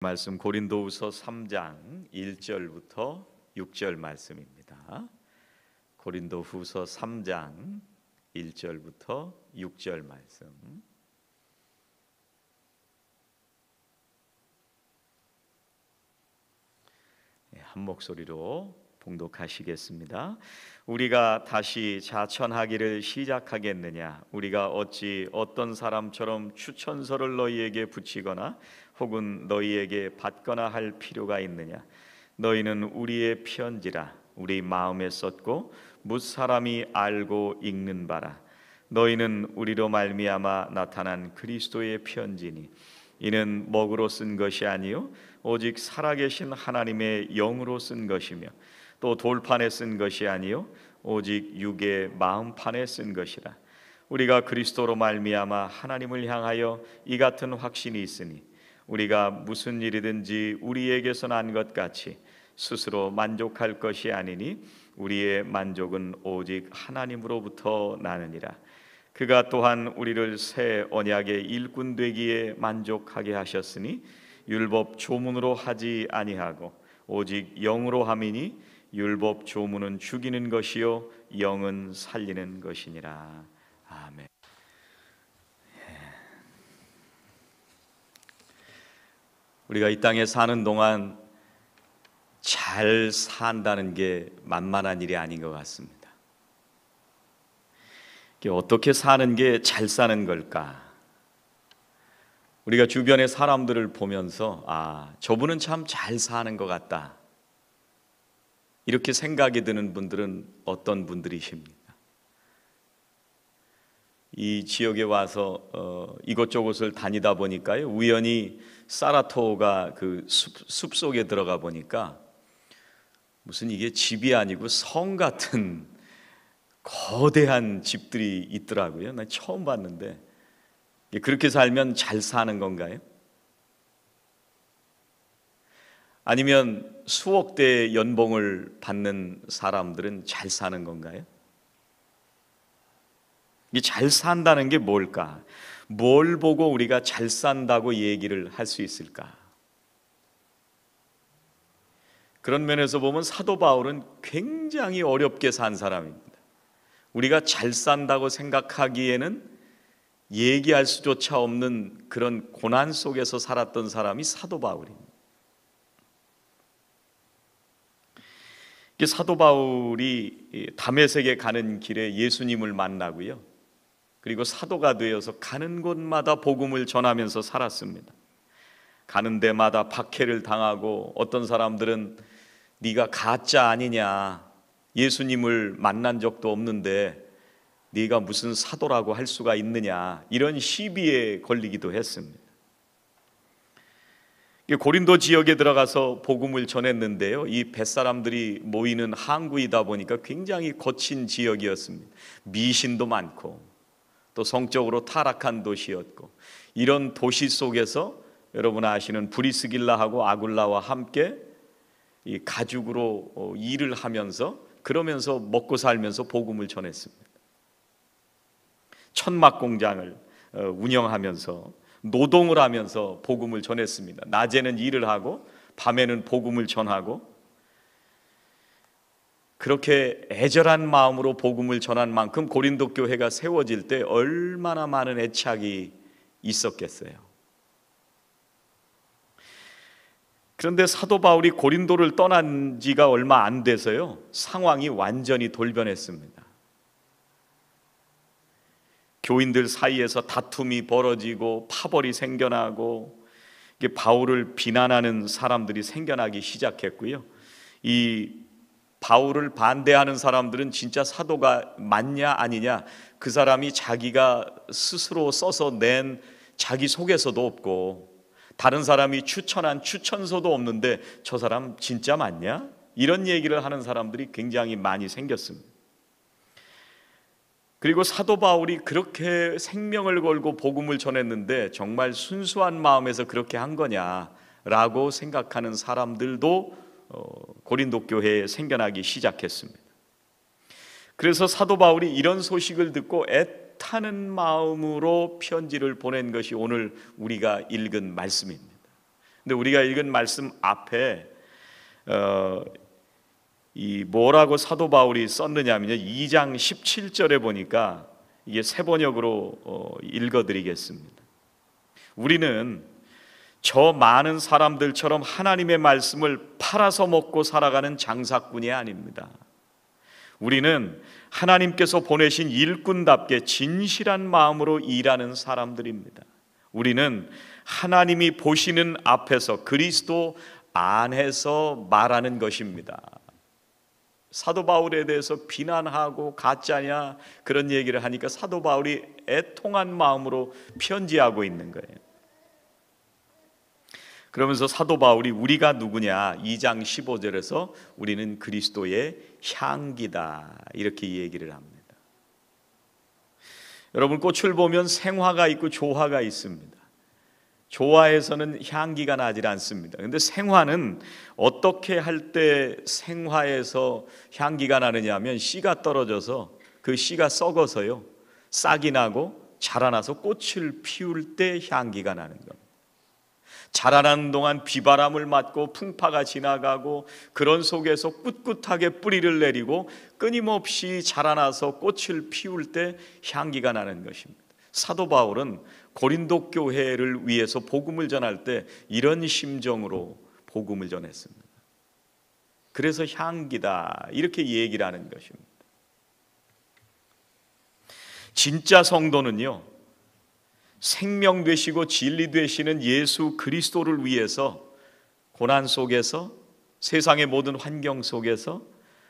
말씀 고린도후서 3장 1절부터 6절 말씀입니다. 고린도후서 3장 1절부터 6절 말씀. 한 목소리로 봉독하시겠습니다. 우리가 다시 자천하기를 시작하겠느냐? 우리가 어찌 어떤 사람처럼 추천서를 너희에게 붙이거나 혹은 너희에게 받거나 할 필요가 있느냐? 너희는 우리의 편지라 우리 마음에 썼고 뭇 사람이 알고 읽는 바라. 너희는 우리로 말미암아 나타난 그리스도의 편지니 이는 먹으로 쓴 것이 아니요 오직 살아계신 하나님의 영으로 쓴 것이며 또 돌판에 쓴 것이 아니요 오직 육의 마음판에 쓴 것이라. 우리가 그리스도로 말미암아 하나님을 향하여 이 같은 확신이 있으니 우리가 무슨 일이든지 우리에게서 난 것 같이 스스로 만족할 것이 아니니 우리의 만족은 오직 하나님으로부터 나느니라. 그가 또한 우리를 새 언약의 일꾼 되기에 만족하게 하셨으니 율법 조문으로 하지 아니하고 오직 영으로 함이니 율법 조문은 죽이는 것이요 영은 살리는 것이니라. 아멘. 우리가 이 땅에 사는 동안 잘 산다는 게 만만한 일이 아닌 것 같습니다. 어떻게 사는 게 잘 사는 걸까? 우리가 주변의 사람들을 보면서 저분은 참 잘 사는 것 같다, 이렇게 생각이 드는 분들은 어떤 분들이십니까? 이 지역에 와서 이곳저곳을 다니다 보니까요, 우연히 사라토가 그 숲속에 들어가 보니까 무슨 이게 집이 아니고 성 같은 거대한 집들이 있더라고요. 난 처음 봤는데 그렇게 살면 잘 사는 건가요? 아니면 수억 대의 연봉을 받는 사람들은 잘 사는 건가요? 이 잘 산다는 게 뭘까? 뭘 보고 우리가 잘 산다고 얘기를 할 수 있을까? 그런 면에서 보면 사도 바울은 굉장히 어렵게 산 사람입니다. 우리가 잘 산다고 생각하기에는 얘기할 수조차 없는 그런 고난 속에서 살았던 사람이 사도 바울입니다. 사도 바울이 다메섹에 가는 길에 예수님을 만나고요, 그리고 사도가 되어서 가는 곳마다 복음을 전하면서 살았습니다. 가는 데마다 박해를 당하고 어떤 사람들은 네가 가짜 아니냐, 예수님을 만난 적도 없는데 네가 무슨 사도라고 할 수가 있느냐, 이런 시비에 걸리기도 했습니다. 고린도 지역에 들어가서 복음을 전했는데요, 이 뱃사람들이 모이는 항구이다 보니까 굉장히 거친 지역이었습니다. 미신도 많고 또 성적으로 타락한 도시였고, 이런 도시 속에서 여러분 아시는 브리스길라하고 아굴라와 함께 이 가죽으로 일을 하면서, 그러면서 먹고 살면서 복음을 전했습니다. 천막 공장을 운영하면서 노동을 하면서 복음을 전했습니다. 낮에는 일을 하고 밤에는 복음을 전하고, 그렇게 애절한 마음으로 복음을 전한 만큼 고린도 교회가 세워질 때 얼마나 많은 애착이 있었겠어요. 그런데 사도 바울이 고린도를 떠난 지가 얼마 안 돼서요, 상황이 완전히 돌변했습니다. 교인들 사이에서 다툼이 벌어지고 파벌이 생겨나고, 바울을 비난하는 사람들이 생겨나기 시작했고요, 이 바울을 반대하는 사람들은 진짜 사도가 맞냐 아니냐, 그 사람이 자기가 스스로 써서 낸 자기 소개서도 없고 다른 사람이 추천한 추천서도 없는데 저 사람 진짜 맞냐? 이런 얘기를 하는 사람들이 굉장히 많이 생겼습니다. 그리고 사도 바울이 그렇게 생명을 걸고 복음을 전했는데 정말 순수한 마음에서 그렇게 한 거냐라고 생각하는 사람들도 고린도 교회에 생겨나기 시작했습니다. 그래서 사도 바울이 이런 소식을 듣고 애타는 마음으로 편지를 보낸 것이 오늘 우리가 읽은 말씀입니다. 근데 우리가 읽은 말씀 앞에 이 뭐라고 사도 바울이 썼느냐면요, 2장 17절에 보니까 이게 세 번역으로 읽어드리겠습니다. 우리는 저 많은 사람들처럼 하나님의 말씀을 팔아서 먹고 살아가는 장사꾼이 아닙니다. 우리는 하나님께서 보내신 일꾼답게 진실한 마음으로 일하는 사람들입니다. 우리는 하나님이 보시는 앞에서 그리스도 안에서 말하는 것입니다. 사도 바울에 대해서 비난하고 가짜냐 그런 얘기를 하니까 사도 바울이 애통한 마음으로 편지하고 있는 거예요. 그러면서 사도 바울이 우리가 누구냐, 2장 15절에서 우리는 그리스도의 향기다 이렇게 얘기를 합니다. 여러분, 꽃을 보면 생화가 있고 조화가 있습니다. 조화에서는 향기가 나질 않습니다. 그런데 생화는 어떻게 할 때 생화에서 향기가 나느냐 하면 씨가 떨어져서 그 씨가 썩어서요, 싹이 나고 자라나서 꽃을 피울 때 향기가 나는 겁니다. 자라나는 동안 비바람을 맞고 풍파가 지나가고 그런 속에서 꿋꿋하게 뿌리를 내리고 끊임없이 자라나서 꽃을 피울 때 향기가 나는 것입니다. 사도 바울은 고린도 교회를 위해서 복음을 전할 때 이런 심정으로 복음을 전했습니다. 그래서 향기다 이렇게 얘기를 하는 것입니다. 진짜 성도는요, 생명 되시고 진리 되시는 예수 그리스도를 위해서 고난 속에서, 세상의 모든 환경 속에서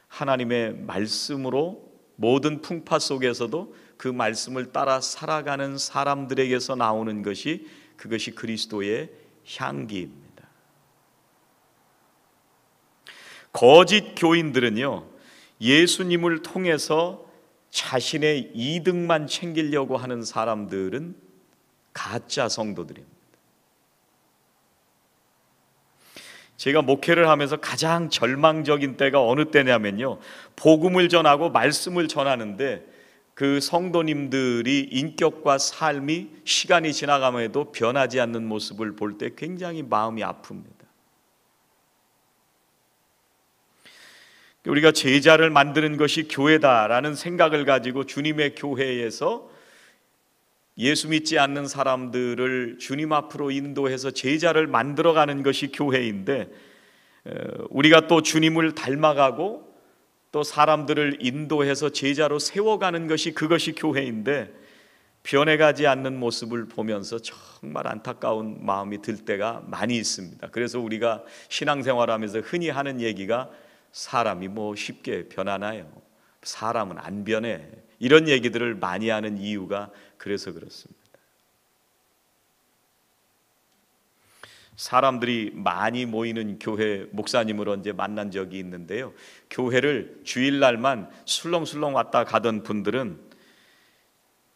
하나님의 말씀으로 모든 풍파 속에서도 그 말씀을 따라 살아가는 사람들에게서 나오는 것이, 그것이 그리스도의 향기입니다. 거짓 교인들은요, 예수님을 통해서 자신의 이득만 챙기려고 하는 사람들은 가짜 성도들입니다. 제가 목회를 하면서 가장 절망적인 때가 어느 때냐면요, 복음을 전하고 말씀을 전하는데 그 성도님들이 인격과 삶이 시간이 지나감에도 변하지 않는 모습을 볼 때 굉장히 마음이 아픕니다. 우리가 제자를 만드는 것이 교회다라는 생각을 가지고 주님의 교회에서 예수 믿지 않는 사람들을 주님 앞으로 인도해서 제자를 만들어가는 것이 교회인데, 우리가 또 주님을 닮아가고 또 사람들을 인도해서 제자로 세워가는 것이, 그것이 교회인데 변해가지 않는 모습을 보면서 정말 안타까운 마음이 들 때가 많이 있습니다. 그래서 우리가 신앙생활하면서 흔히 하는 얘기가, 사람이 뭐 쉽게 변하나요? 사람은 안 변해. 이런 얘기들을 많이 하는 이유가 그래서 그렇습니다. 사람들이 많이 모이는 교회 목사님을 언제 만난 적이 있는데요, 교회를 주일날만 술렁술렁 왔다 가던 분들은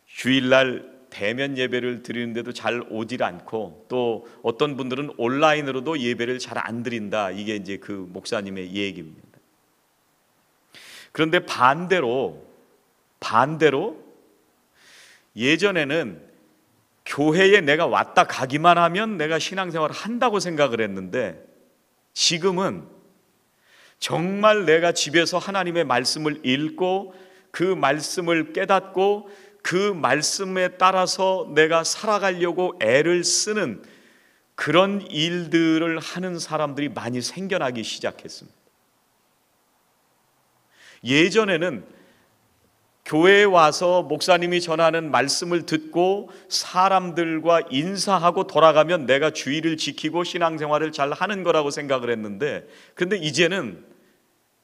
주일날 대면 예배를 드리는데도 잘 오질 않고, 또 어떤 분들은 온라인으로도 예배를 잘 안 드린다, 이게 이제 그 목사님의 얘기입니다. 그런데 반대로 예전에는 교회에 내가 왔다 가기만 하면 내가 신앙생활을 한다고 생각을 했는데, 지금은 정말 내가 집에서 하나님의 말씀을 읽고 그 말씀을 깨닫고 그 말씀에 따라서 내가 살아가려고 애를 쓰는 그런 일들을 하는 사람들이 많이 생겨나기 시작했습니다. 예전에는 교회에 와서 목사님이 전하는 말씀을 듣고 사람들과 인사하고 돌아가면 내가 주의를 지키고 신앙생활을 잘 하는 거라고 생각을 했는데, 그런데 이제는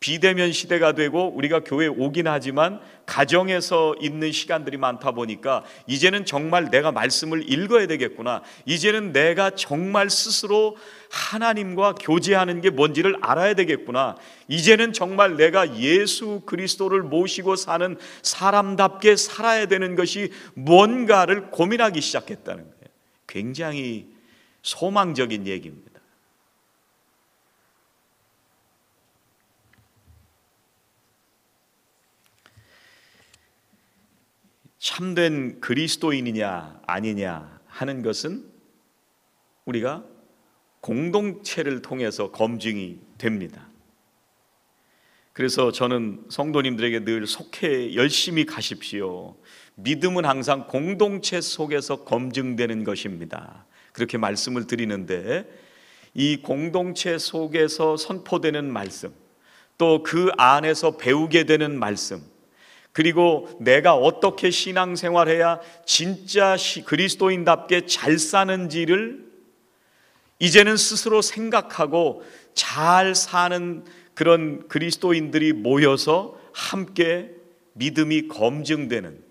비대면 시대가 되고 우리가 교회에 오긴 하지만 가정에서 있는 시간들이 많다 보니까 이제는 정말 내가 말씀을 읽어야 되겠구나, 이제는 내가 정말 스스로 하나님과 교제하는 게 뭔지를 알아야 되겠구나, 이제는 정말 내가 예수 그리스도를 모시고 사는 사람답게 살아야 되는 것이 뭔가를 고민하기 시작했다는 거예요. 굉장히 소망적인 얘기입니다. 참된 그리스도인이냐 아니냐 하는 것은 우리가 공동체를 통해서 검증이 됩니다. 그래서 저는 성도님들에게 늘 속해 열심히 가십시오. 믿음은 항상 공동체 속에서 검증되는 것입니다. 그렇게 말씀을 드리는데, 이 공동체 속에서 선포되는 말씀, 또 그 안에서 배우게 되는 말씀, 그리고 내가 어떻게 신앙생활해야 진짜 그리스도인답게 잘 사는지를 이제는 스스로 생각하고 잘 사는 그런 그리스도인들이 모여서 함께 믿음이 검증되는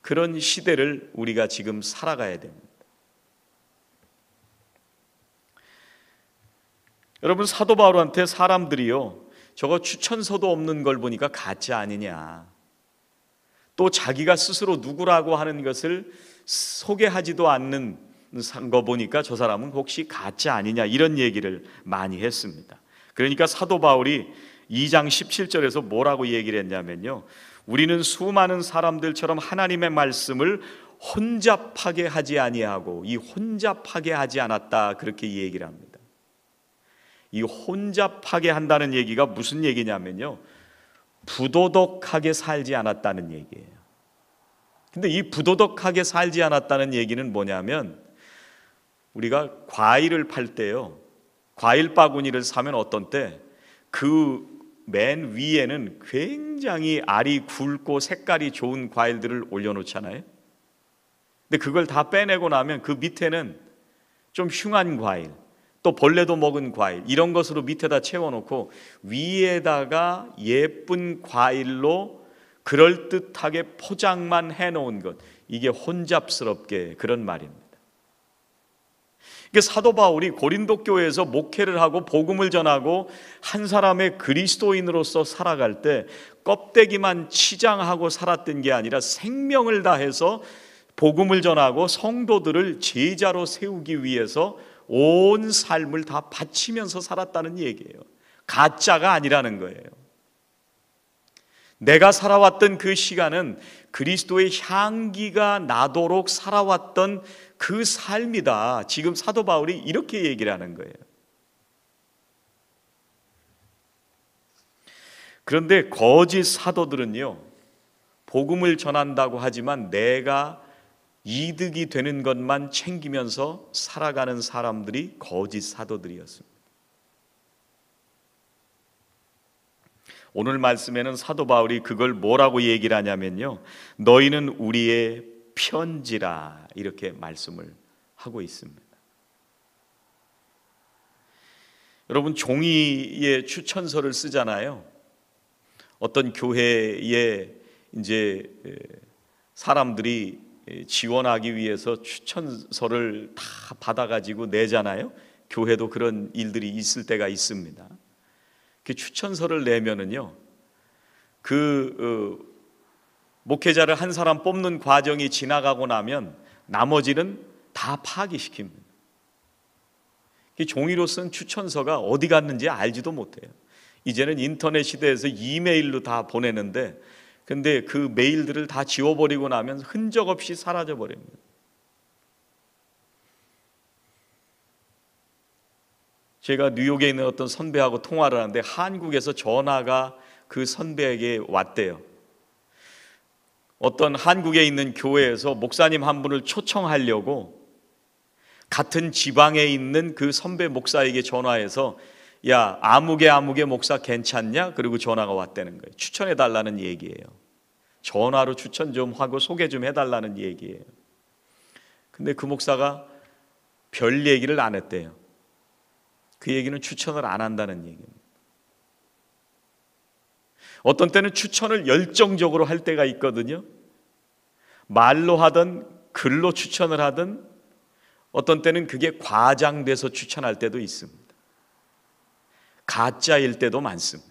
그런 시대를 우리가 지금 살아가야 됩니다. 여러분, 사도 바울한테 사람들이요, 저거 추천서도 없는 걸 보니까 가짜 아니냐, 또 자기가 스스로 누구라고 하는 것을 소개하지도 않는 거 보니까 저 사람은 혹시 가짜 아니냐, 이런 얘기를 많이 했습니다. 그러니까 사도 바울이 2장 17절에서 뭐라고 얘기를 했냐면요, 우리는 수많은 사람들처럼 하나님의 말씀을 혼잡하게 하지 아니하고, 이 혼잡하게 하지 않았다, 그렇게 얘기를 합니다. 이 혼잡하게 한다는 얘기가 무슨 얘기냐면요, 부도덕하게 살지 않았다는 얘기예요. 근데 이 부도덕하게 살지 않았다는 얘기는 뭐냐면, 우리가 과일을 팔 때요, 과일 바구니를 사면 어떤 때 그 맨 위에는 굉장히 알이 굵고 색깔이 좋은 과일들을 올려놓잖아요. 근데 그걸 다 빼내고 나면 그 밑에는 좀 흉한 과일, 또 벌레도 먹은 과일, 이런 것으로 밑에다 채워놓고 위에다가 예쁜 과일로 그럴듯하게 포장만 해놓은 것, 이게 혼잡스럽게 그런 말입니다. 사도 바울이 고린도 교회에서 목회를 하고 복음을 전하고 한 사람의 그리스도인으로서 살아갈 때 껍데기만 치장하고 살았던 게 아니라 생명을 다해서 복음을 전하고 성도들을 제자로 세우기 위해서 온 삶을 다 바치면서 살았다는 얘기예요. 가짜가 아니라는 거예요. 내가 살아왔던 그 시간은 그리스도의 향기가 나도록 살아왔던 그 삶이다. 지금 사도 바울이 이렇게 얘기를 하는 거예요. 그런데 거짓 사도들은요, 복음을 전한다고 하지만 내가 이득이 되는 것만 챙기면서 살아가는 사람들이 거짓 사도들이었습니다. 오늘 말씀에는 사도 바울이 그걸 뭐라고 얘기를 하냐면요, 너희는 우리의 편지라, 이렇게 말씀을 하고 있습니다. 여러분, 종이에 추천서를 쓰잖아요. 어떤 교회에 이제 사람들이 지원하기 위해서 추천서를 다 받아가지고 내잖아요. 교회도 그런 일들이 있을 때가 있습니다. 그 추천서를 내면은요, 목회자를 한 사람 뽑는 과정이 지나가고 나면 나머지는 다 파기시킵니다. 종이로 쓴 추천서가 어디 갔는지 알지도 못해요. 이제는 인터넷 시대에서 이메일로 다 보내는데, 근데 그 메일들을 다 지워버리고 나면 흔적 없이 사라져 버립니다. 제가 뉴욕에 있는 어떤 선배하고 통화를 하는데 한국에서 전화가 그 선배에게 왔대요. 어떤 한국에 있는 교회에서 목사님 한 분을 초청하려고 같은 지방에 있는 그 선배 목사에게 전화해서, 야, 아무개 목사 괜찮냐? 그리고 전화가 왔다는 거예요. 추천해 달라는 얘기예요. 전화로 추천 좀 하고 소개 좀 해달라는 얘기예요. 근데 그 목사가 별 얘기를 안 했대요. 그 얘기는 추천을 안 한다는 얘기입니다. 어떤 때는 추천을 열정적으로 할 때가 있거든요. 말로 하든 글로 추천을 하든, 어떤 때는 그게 과장돼서 추천할 때도 있습니다. 가짜일 때도 많습니다.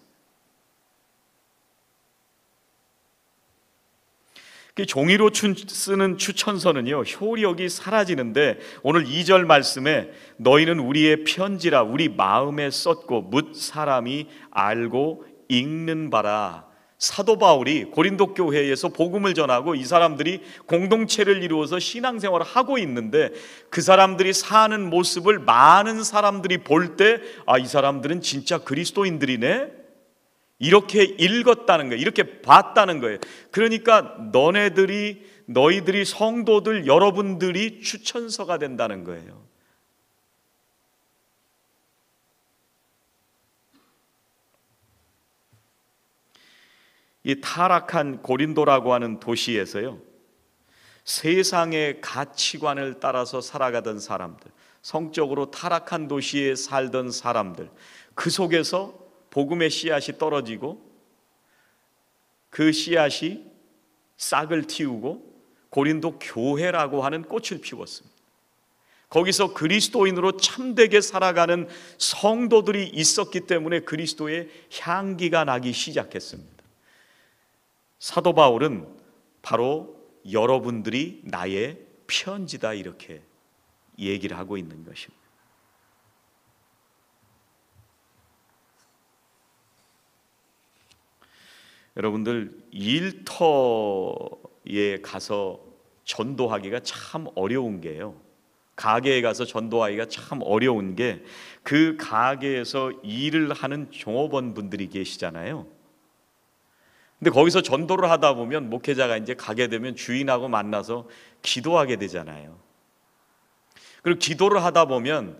종이로 쓰는 추천서는요, 효력이 사라지는데, 오늘 2절 말씀에 너희는 우리의 편지라 우리 마음에 썼고 뭇 사람이 알고 읽는 바라, 사도 바울이 고린도 교회에서 복음을 전하고 이 사람들이 공동체를 이루어서 신앙생활을 하고 있는데 그 사람들이 사는 모습을 많은 사람들이 볼 때 이 사람들은 진짜 그리스도인들이네, 이렇게 읽었다는 거예요. 이렇게 봤다는 거예요. 그러니까 너희들이 성도들 여러분들이 추천서가 된다는 거예요. 이 타락한 고린도라고 하는 도시에서요, 세상의 가치관을 따라서 살아가던 사람들, 성적으로 타락한 도시에 살던 사람들, 그 속에서 복음의 씨앗이 떨어지고 그 씨앗이 싹을 틔우고 고린도 교회라고 하는 꽃을 피웠습니다. 거기서 그리스도인으로 참되게 살아가는 성도들이 있었기 때문에 그리스도의 향기가 나기 시작했습니다. 사도 바울은 바로 여러분들이 나의 편지다, 이렇게 얘기를 하고 있는 것입니다. 여러분들, 일터에 가서 전도하기가 참 어려운 게요, 가게에 가서 전도하기가 참 어려운 게, 그 가게에서 일을 하는 종업원 분들이 계시잖아요. 근데 거기서 전도를 하다 보면 목회자가 이제 가게 되면 주인하고 만나서 기도하게 되잖아요. 그리고 기도를 하다 보면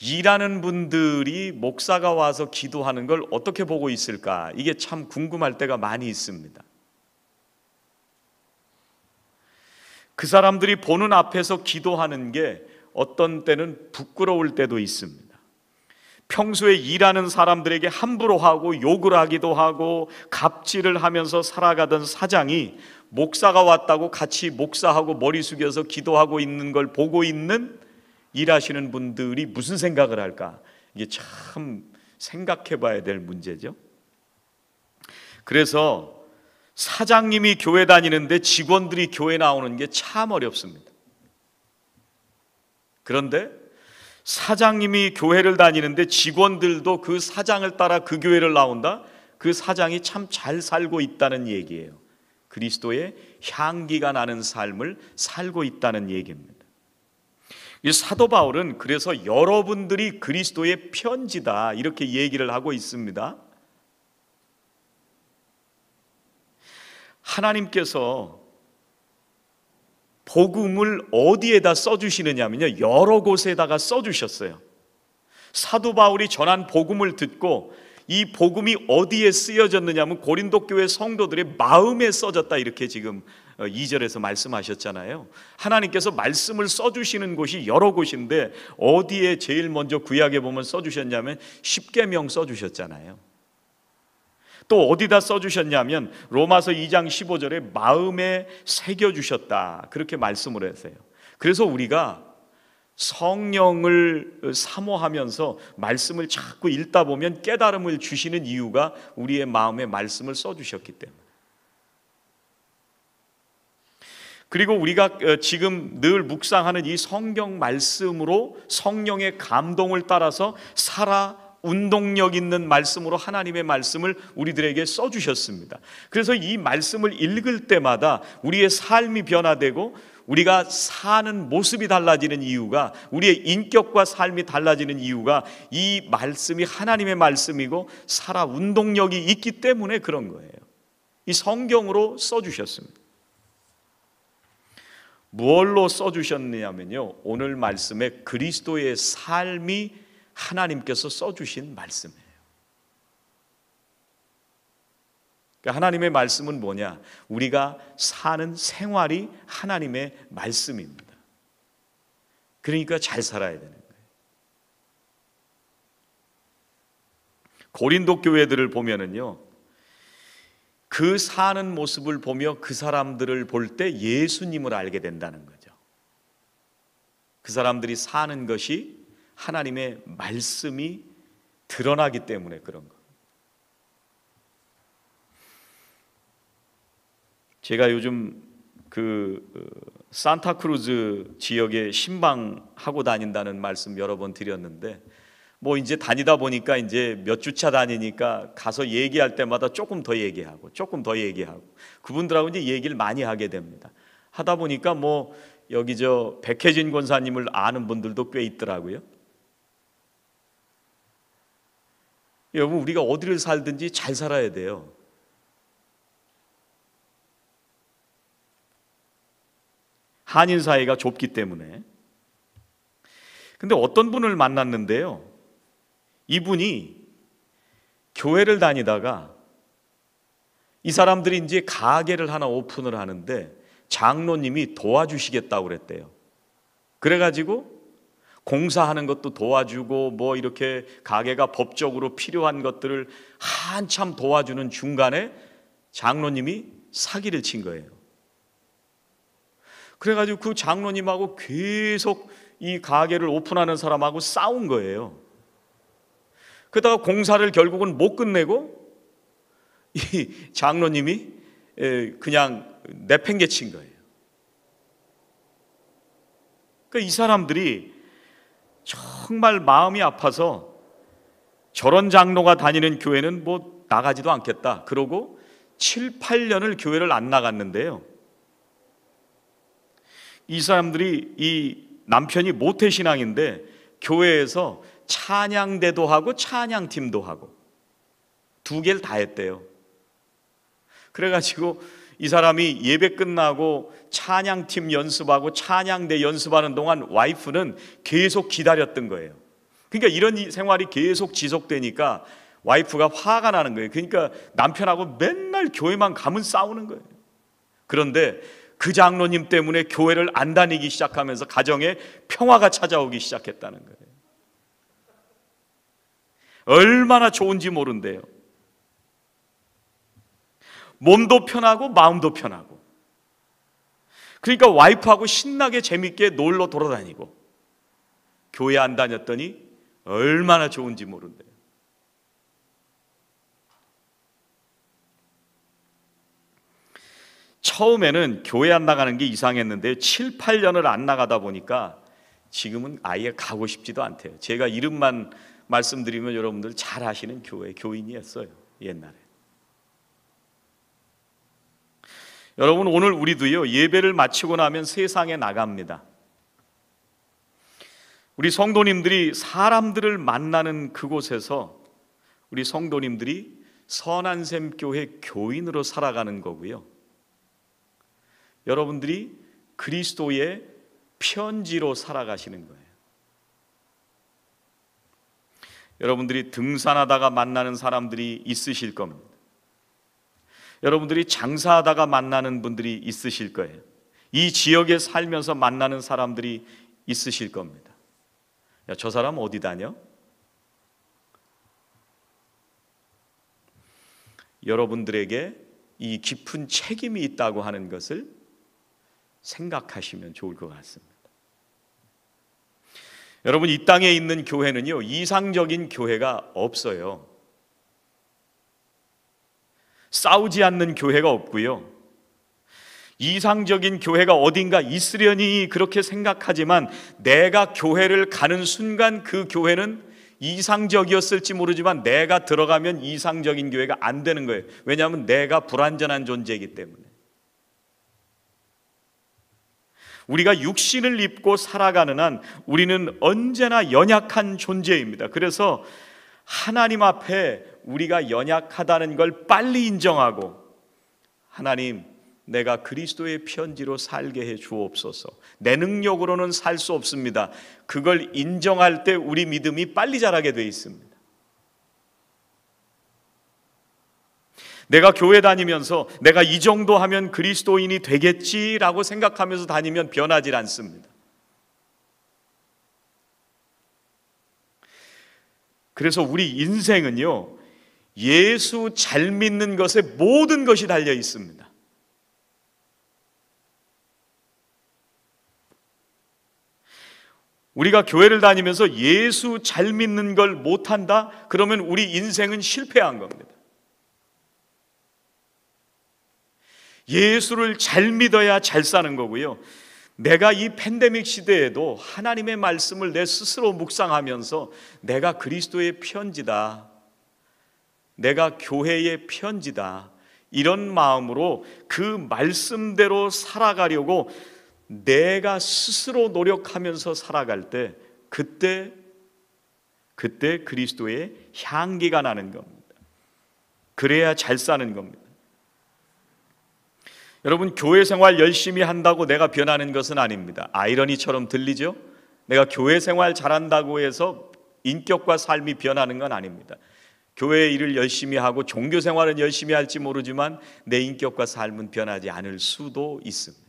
일하는 분들이 목사가 와서 기도하는 걸 어떻게 보고 있을까, 이게 참 궁금할 때가 많이 있습니다. 그 사람들이 보는 앞에서 기도하는 게 어떤 때는 부끄러울 때도 있습니다. 평소에 일하는 사람들에게 함부로 하고 욕을 하기도 하고 갑질을 하면서 살아가던 사장이 목사가 왔다고 같이 목사하고 머리 숙여서 기도하고 있는 걸 보고 있는 일하시는 분들이 무슨 생각을 할까? 이게 참 생각해 봐야 될 문제죠. 그래서 사장님이 교회 다니는데 직원들이 교회 나오는 게 참 어렵습니다. 그런데 사장님이 교회를 다니는데 직원들도 그 사장을 따라 그 교회를 나온다? 그 사장이 참 잘 살고 있다는 얘기예요. 그리스도의 향기가 나는 삶을 살고 있다는 얘기입니다. 이 사도 바울은 그래서 여러분들이 그리스도의 편지다, 이렇게 얘기를 하고 있습니다. 하나님께서 복음을 어디에다 써주시느냐면요, 여러 곳에다가 써주셨어요. 사도 바울이 전한 복음을 듣고 이 복음이 어디에 쓰여졌느냐면 고린도 교회 성도들의 마음에 써졌다, 이렇게 지금 2절에서 말씀하셨잖아요. 하나님께서 말씀을 써주시는 곳이 여러 곳인데 어디에 제일 먼저 구약에 보면 써주셨냐면 십계명 써주셨잖아요. 또 어디다 써주셨냐면 로마서 2장 15절에 마음에 새겨주셨다, 그렇게 말씀을 했어요. 그래서 우리가 성령을 사모하면서 말씀을 자꾸 읽다 보면 깨달음을 주시는 이유가 우리의 마음에 말씀을 써주셨기 때문에. 그리고 우리가 지금 늘 묵상하는 이 성경 말씀으로 성령의 감동을 따라서 운동력 있는 말씀으로 하나님의 말씀을 우리들에게 써주셨습니다. 그래서 이 말씀을 읽을 때마다 우리의 삶이 변화되고 우리가 사는 모습이 달라지는 이유가, 우리의 인격과 삶이 달라지는 이유가 이 말씀이 하나님의 말씀이고 운동력이 있기 때문에 그런 거예요. 이 성경으로 써주셨습니다. 무엇로 써주셨느냐면요, 오늘 말씀에 그리스도의 삶이 하나님께서 써주신 말씀이에요. 그러니까 하나님의 말씀은 뭐냐? 우리가 사는 생활이 하나님의 말씀입니다. 그러니까 잘 살아야 되는 거예요. 고린도 교회들을 보면은요, 그 사는 모습을 보며 그 사람들을 볼 때 예수님을 알게 된다는 거죠. 그 사람들이 사는 것이 하나님의 말씀이 드러나기 때문에 그런 거. 제가 요즘 산타크루즈 지역에 신방하고 다닌다는 말씀 여러 번 드렸는데 뭐 이제 다니다 보니까 이제 몇 주차 다니니까 가서 얘기할 때마다 조금 더 얘기하고 조금 더 얘기하고 그분들하고 이제 얘기를 많이 하게 됩니다. 하다 보니까 뭐 여기 저 백혜진 권사님을 아는 분들도 꽤 있더라고요. 여러분, 우리가 어디를 살든지 잘 살아야 돼요. 한인 사회가 좁기 때문에. 근데 어떤 분을 만났는데요, 이분이 교회를 다니다가 이 사람들이 이제 가게를 하나 오픈을 하는데 장로님이 도와주시겠다고 그랬대요. 그래가지고 공사하는 것도 도와주고 뭐 이렇게 가게가 법적으로 필요한 것들을 한참 도와주는 중간에 장로님이 사기를 친 거예요. 그래가지고 그 장로님하고 계속 이 가게를 오픈하는 사람하고 싸운 거예요. 그러다가 공사를 결국은 못 끝내고 이 장로님이 그냥 내팽개친 거예요. 그러니까 이 사람들이 정말 마음이 아파서 저런 장로가 다니는 교회는 뭐 나가지도 않겠다 그러고 7, 8년을 교회를 안 나갔는데요, 이 사람들이, 이 남편이 모태신앙인데 교회에서 찬양대도 하고 찬양팀도 하고 두 개를 다 했대요. 그래가지고 이 사람이 예배 끝나고 찬양팀 연습하고 찬양대 연습하는 동안 와이프는 계속 기다렸던 거예요. 그러니까 이런 생활이 계속 지속되니까 와이프가 화가 나는 거예요. 그러니까 남편하고 맨날 교회만 가면 싸우는 거예요. 그런데 그 장로님 때문에 교회를 안 다니기 시작하면서 가정에 평화가 찾아오기 시작했다는 거예요. 얼마나 좋은지 모른대요. 몸도 편하고 마음도 편하고. 그러니까 와이프하고 신나게 재밌게 놀러 돌아다니고, 교회 안 다녔더니 얼마나 좋은지 모른대요. 처음에는 교회 안 나가는 게 이상했는데 7, 8년을 안 나가다 보니까 지금은 아예 가고 싶지도 않대요. 제가 이름만 말씀드리면 여러분들 잘 아시는 교인이었어요, 옛날에. 여러분, 오늘 우리도요, 예배를 마치고 나면 세상에 나갑니다. 우리 성도님들이 사람들을 만나는 그곳에서 우리 성도님들이 선한샘교회 교인으로 살아가는 거고요, 여러분들이 그리스도의 편지로 살아가시는 거예요. 여러분들이 등산하다가 만나는 사람들이 있으실 겁니다. 여러분들이 장사하다가 만나는 분들이 있으실 거예요. 이 지역에 살면서 만나는 사람들이 있으실 겁니다. 야, 저 사람 어디 다녀? 여러분들에게 이 깊은 책임이 있다고 하는 것을 생각하시면 좋을 것 같습니다. 여러분, 이 땅에 있는 교회는요, 이상적인 교회가 없어요. 싸우지 않는 교회가 없고요, 이상적인 교회가 어딘가 있으려니 그렇게 생각하지만 내가 교회를 가는 순간 그 교회는 이상적이었을지 모르지만 내가 들어가면 이상적인 교회가 안 되는 거예요. 왜냐하면 내가 불완전한 존재이기 때문에. 우리가 육신을 입고 살아가는 한 우리는 언제나 연약한 존재입니다. 그래서 하나님 앞에 우리가 연약하다는 걸 빨리 인정하고, 하나님, 내가 그리스도의 편지로 살게 해 주옵소서. 내 능력으로는 살 수 없습니다. 그걸 인정할 때 우리 믿음이 빨리 자라게 돼 있습니다. 내가 교회 다니면서 내가 이 정도 하면 그리스도인이 되겠지라고 생각하면서 다니면 변하지 않습니다. 그래서 우리 인생은요, 예수 잘 믿는 것에 모든 것이 달려 있습니다. 우리가 교회를 다니면서 예수 잘 믿는 걸 못한다? 그러면 우리 인생은 실패한 겁니다. 예수를 잘 믿어야 잘 사는 거고요, 내가 이 팬데믹 시대에도 하나님의 말씀을 내 스스로 묵상하면서 내가 그리스도의 편지다, 내가 교회의 편지다, 이런 마음으로 그 말씀대로 살아가려고 내가 스스로 노력하면서 살아갈 때 그때 그리스도의 향기가 나는 겁니다. 그래야 잘 사는 겁니다. 여러분, 교회 생활 열심히 한다고 내가 변하는 것은 아닙니다. 아이러니처럼 들리죠? 내가 교회 생활 잘한다고 해서 인격과 삶이 변하는 건 아닙니다. 교회 일을 열심히 하고 종교 생활은 열심히 할지 모르지만 내 인격과 삶은 변하지 않을 수도 있습니다.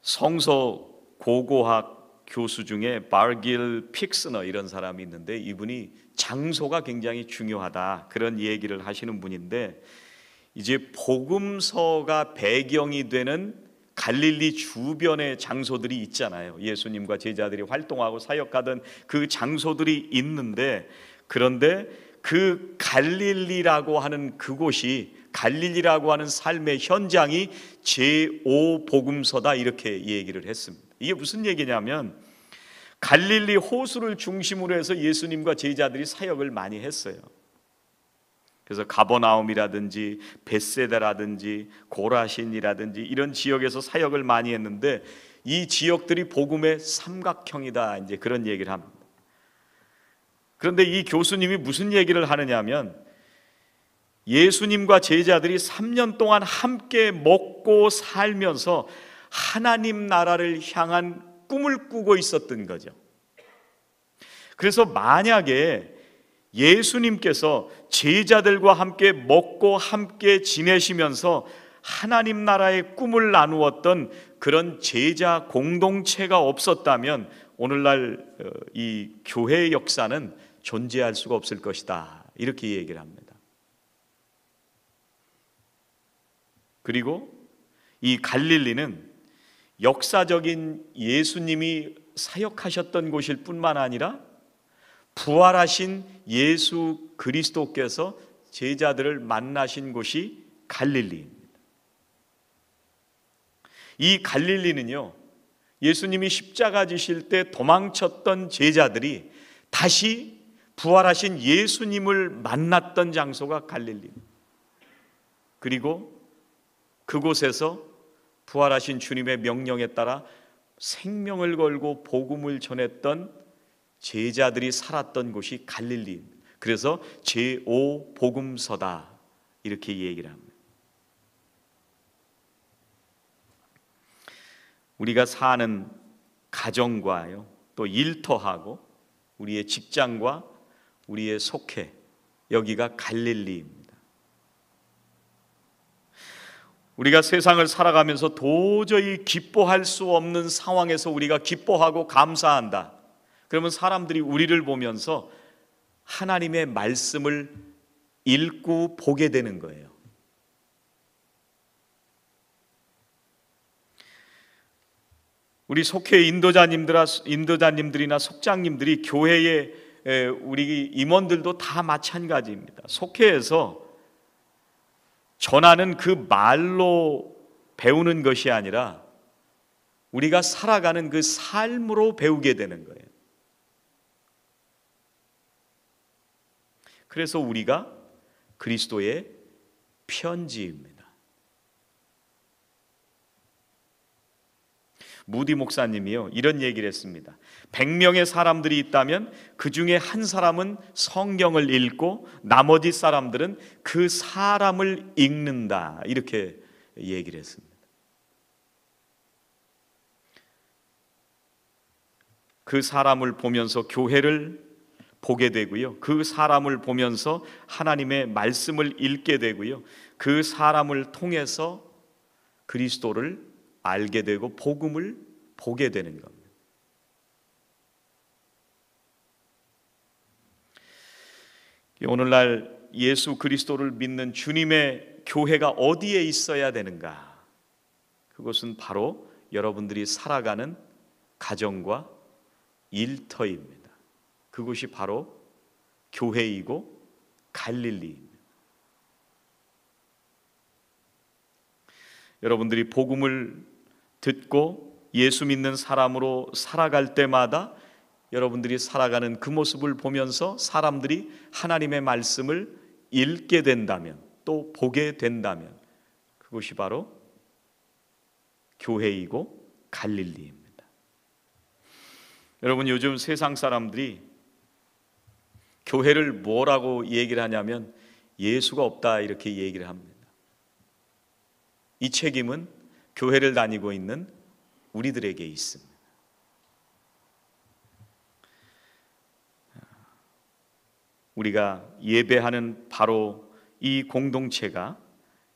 성서 고고학 교수 중에 바길 픽스너 이런 사람이 있는데, 이분이 장소가 굉장히 중요하다 그런 얘기를 하시는 분인데, 이제 복음서가 배경이 되는 갈릴리 주변의 장소들이 있잖아요. 예수님과 제자들이 활동하고 사역하던 그 장소들이 있는데, 그런데 그 갈릴리라고 하는 그곳이, 갈릴리라고 하는 삶의 현장이 제5복음서다 이렇게 얘기를 했습니다. 이게 무슨 얘기냐면, 갈릴리 호수를 중심으로 해서 예수님과 제자들이 사역을 많이 했어요. 그래서 가버나움이라든지 벳세다라든지 고라신이라든지 이런 지역에서 사역을 많이 했는데, 이 지역들이 복음의 삼각형이다, 이제 그런 얘기를 합니다. 그런데 이 교수님이 무슨 얘기를 하느냐면, 예수님과 제자들이 3년 동안 함께 먹고 살면서 하나님 나라를 향한 꿈을 꾸고 있었던 거죠. 그래서 만약에 예수님께서 제자들과 함께 먹고 함께 지내시면서 하나님 나라의 꿈을 나누었던 그런 제자 공동체가 없었다면 오늘날 이 교회의 역사는 존재할 수가 없을 것이다, 이렇게 얘기를 합니다. 그리고 이 갈릴리는 역사적인 예수님이 사역하셨던 곳일 뿐만 아니라 부활하신 예수 그리스도께서 제자들을 만나신 곳이 갈릴리입니다. 이 갈릴리는요, 예수님이 십자가 지실 때 도망쳤던 제자들이 다시 부활하신 예수님을 만났던 장소가 갈릴리입니다. 그리고 그곳에서 부활하신 주님의 명령에 따라 생명을 걸고 복음을 전했던 제자들이 살았던 곳이 갈릴리입니다. 그래서 제5복음서다 이렇게 얘기를 합니다. 우리가 사는 가정과요, 또 일터하고 우리의 직장과 우리의 속해, 여기가 갈릴리입니다. 우리가 세상을 살아가면서 도저히 기뻐할 수 없는 상황에서 우리가 기뻐하고 감사한다. 그러면 사람들이 우리를 보면서 하나님의 말씀을 읽고 보게 되는 거예요. 우리 속해 인도자님들이나 속장님들이, 교회의 우리 임원들도 다 마찬가지입니다. 속해에서 전하는 그 말로 배우는 것이 아니라 우리가 살아가는 그 삶으로 배우게 되는 거예요. 그래서 우리가 그리스도의 편지입니다. 무디 목사님이요, 이런 얘기를 했습니다. 100명의 사람들이 있다면 그 중에 한 사람은 성경을 읽고 나머지 사람들은 그 사람을 읽는다, 이렇게 얘기를 했습니다. 그 사람을 보면서 교회를 보게 되고요, 그 사람을 보면서 하나님의 말씀을 읽게 되고요, 그 사람을 통해서 그리스도를 알게 되고 복음을 보게 되는 겁니다. 오늘날 예수 그리스도를 믿는 주님의 교회가 어디에 있어야 되는가? 그것은 바로 여러분들이 살아가는 가정과 일터입니다. 그것이 바로 교회이고 갈릴리입니다. 여러분들이 복음을 듣고 예수 믿는 사람으로 살아갈 때마다 여러분들이 살아가는 그 모습을 보면서 사람들이 하나님의 말씀을 읽게 된다면, 또 보게 된다면 그것이 바로 교회이고 갈릴리입니다. 여러분, 요즘 세상 사람들이 교회를 뭐라고 얘기를 하냐면 예수가 없다 이렇게 얘기를 합니다. 이 책임은 교회를 다니고 있는 우리들에게 있습니다. 우리가 예배하는 바로 이 공동체가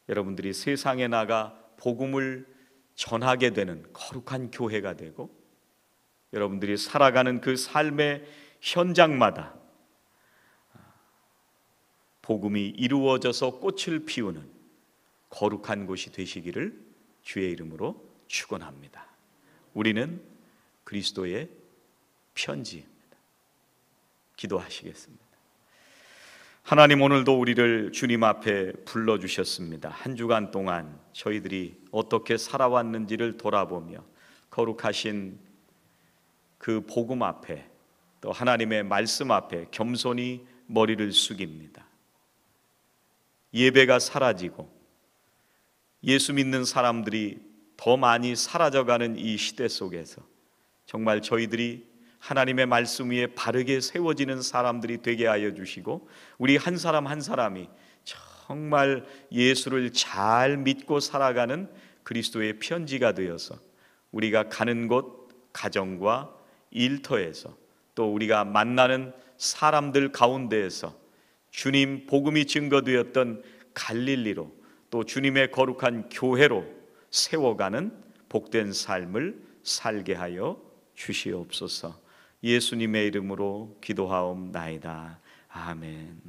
여러분들이 세상에 나가 복음을 전하게 되는 거룩한 교회가 되고, 여러분들이 살아가는 그 삶의 현장마다 복음이 이루어져서 꽃을 피우는 거룩한 곳이 되시기를 주의 이름으로 축원합니다. 우리는 그리스도의 편지입니다. 기도하시겠습니다. 하나님, 오늘도 우리를 주님 앞에 불러주셨습니다. 한 주간 동안 저희들이 어떻게 살아왔는지를 돌아보며 거룩하신 그 복음 앞에, 또 하나님의 말씀 앞에 겸손히 머리를 숙입니다. 예배가 사라지고 예수 믿는 사람들이 더 많이 사라져가는 이 시대 속에서 정말 저희들이 하나님의 말씀 위에 바르게 세워지는 사람들이 되게 하여 주시고, 우리 한 사람 한 사람이 정말 예수를 잘 믿고 살아가는 그리스도의 편지가 되어서 우리가 가는 곳, 가정과 일터에서, 또 우리가 만나는 사람들 가운데에서 주님 복음이 증거되었던 갈릴리로, 또 주님의 거룩한 교회로 세워가는 복된 삶을 살게 하여 주시옵소서. 예수님의 이름으로 기도하옵나이다. 아멘.